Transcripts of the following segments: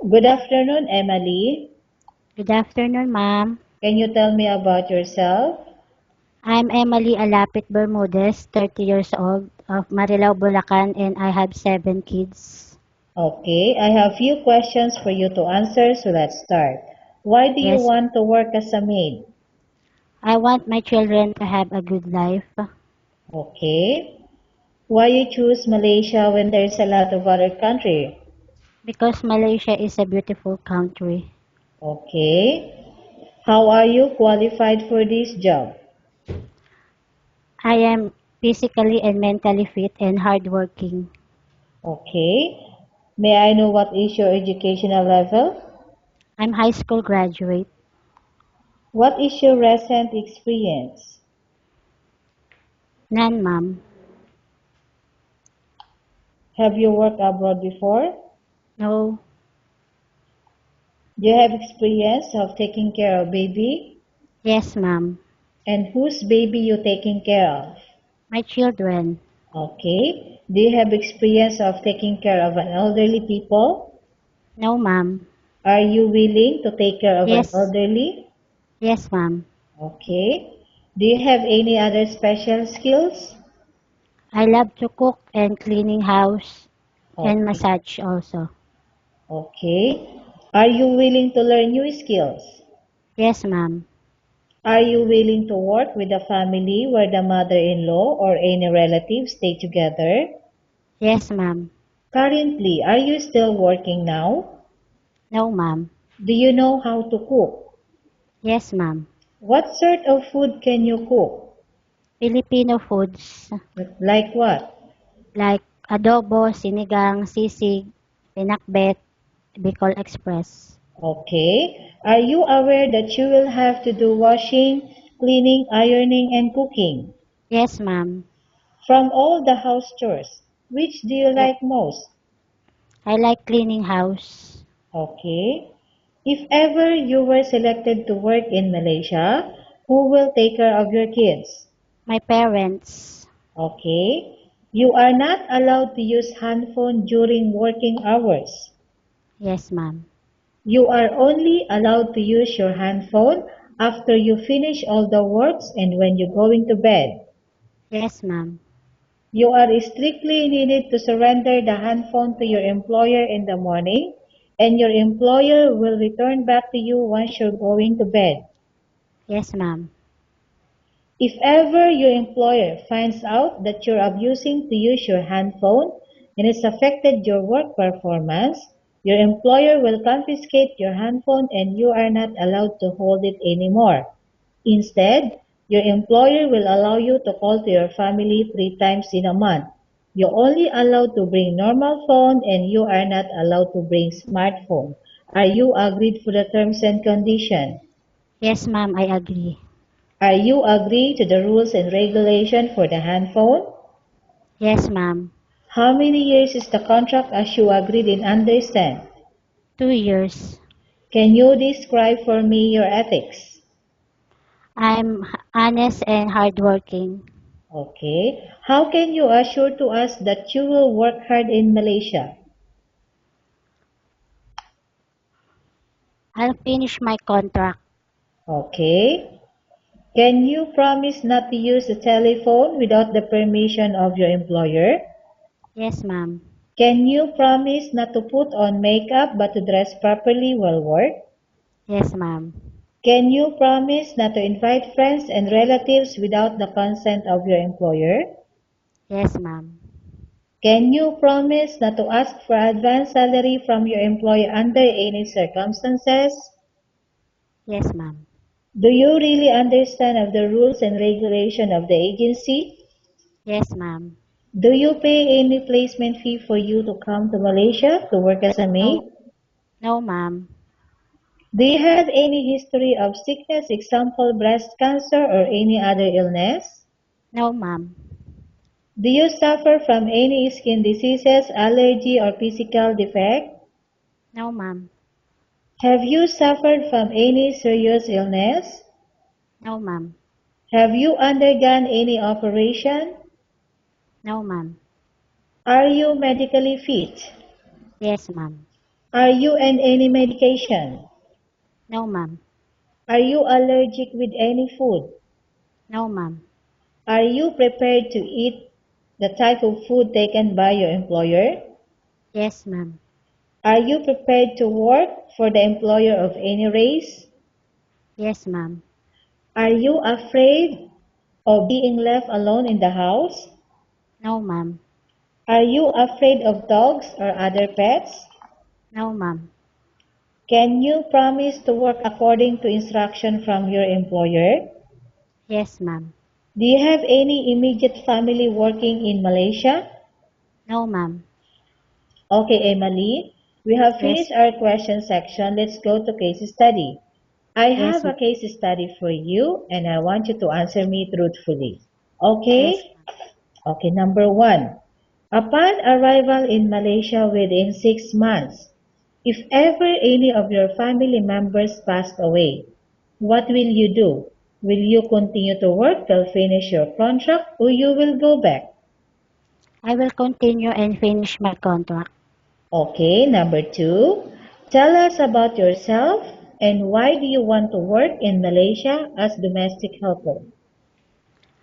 Good afternoon, Emily. Good afternoon, ma'am. Can you tell me about yourself? I'm Emily Alapit Bermudez, 30 years old, of Marilao, Bulacan, and I have 7 kids. Okay, I have few questions for you to answer, so let's start. Why do you Yes, want to work as a maid? I want my children to have a good life Okay. Why you choose Malaysia when there's a lot of other country? because Malaysia is a beautiful country. Okay. How are you qualified for this job? I am physically and mentally fit and hardworking. Okay. May I know what is your educational level? I'm high school graduate. What is your recent experience? None, ma'am. Have you worked abroad before? No. Do you have experience of taking care of baby? Yes, ma'am. And whose baby you taking care of? My children. Okay. Do you have experience of taking care of an elderly people? No, ma'am. Are you willing to take care of an Yes. elderly? Yes, ma'am. Okay. Do you have any other special skills? I love to cook and cleaning house and Okay. massage also. Okay. Are you willing to learn new skills? Yes, ma'am. Are you willing to work with a family where the mother-in-law or any relatives stay together? Yes, ma'am. Currently, are you still working now? No, ma'am. Do you know how to cook? Yes, ma'am. What sort of food can you cook? Filipino foods Like what? like adobo, sinigang, sisig, pinakbet, Bicol Express. Okay. Are you aware that you will have to do washing, cleaning, ironing, and cooking? Yes, ma'am. From all the house chores, which do you I, like most? I like cleaning house. Okay. If ever you were selected to work in Malaysia, who will take care of your kids? My parents. Okay. You are not allowed to use handphone during working hours. Yes, ma'am. You are only allowed to use your handphone after you finish all the works and when you're going to bed. Yes, ma'am. You are strictly needed to surrender the handphone to your employer in the morning, and your employer will return back to you once you're going to bed. Yes, ma'am. If ever your employer finds out that you're abusing to use your handphone and it's affected your work performance, your employer will confiscate your handphone and you are not allowed to hold it anymore. Instead, your employer will allow you to call to your family 3 times in a month. You're only allowed to bring normal phone and you are not allowed to bring smartphone. Are you agreed for the terms and condition? Yes, ma'am. I agree. Are you agree to the rules and regulation for the handphone? Yes, ma'am. How many years is the contract as you agreed and understand? 2 years. Can you describe for me your ethics? I'm honest and hardworking. Okay. How can you assure to us that you will work hard in Malaysia? I'll finish my contract. Okay. Can you promise not to use the telephone without the permission of your employer? Yes, ma'am. Can you promise not to put on makeup but to dress properly while work? Yes, ma'am. Can you promise not to invite friends and relatives without the consent of your employer? Yes, ma'am. Can you promise not to ask for advance salary from your employer under any circumstances? Yes, ma'am. Do you really understand of the rules and regulation of the agency? Yes, ma'am. Do you pay any placement fee for you to come to Malaysia to work as a maid? No, no, ma'am. Do you have any history of sickness, example breast cancer or any other illness? No, ma'am. Do you suffer from any skin diseases, allergy or physical defect? No, ma'am. Have you suffered from any serious illness? No, ma'am. Have you undergone any operation? No, ma'am. Are you medically fit? Yes, ma'am. Are you on any medication? No, ma'am. Are you allergic with any food? No, ma'am. Are you prepared to eat the type of food taken by your employer? Yes, ma'am. Are you prepared to work for the employer of any race? Yes, ma'am. Are you afraid of being left alone in the house? No, ma'am. Are you afraid of dogs or other pets? No, ma'am. Can you promise to work according to instruction from your employer? Yes, ma'am. Do you have any immediate family working in Malaysia? No, ma'am. Okay, Emily, we have Yes. finished our question section. Let's go to case study. I Yes, have a ma'am. case study for you and I want you to answer me truthfully. Yes, Okay? ma'am. Okay, number one. Upon arrival in Malaysia within 6 months, if ever any of your family members passed away, what will you do? Will you continue to work till finish your contract or you will go back? I will continue and finish my contract. Okay, number two. Tell us about yourself and why do you want to work in Malaysia as domestic helper?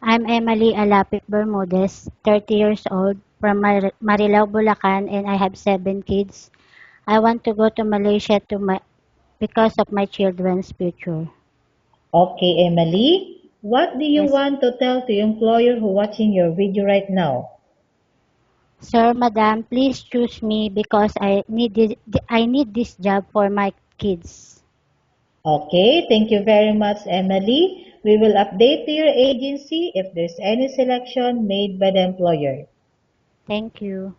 I'm Emily Alapit Bermudez, 30 years old, from Marilao, Bulacan, and I have 7 kids. I want to go to Malaysia because of my children's future. Okay, Emily. What do you Yes. want to tell to your employer who watching your video right now? Sir, madam, please choose me because I need this job for my kids. Okay, thank you very much, Emily. We will update to your agency if there's any selection made by the employer. Thank you.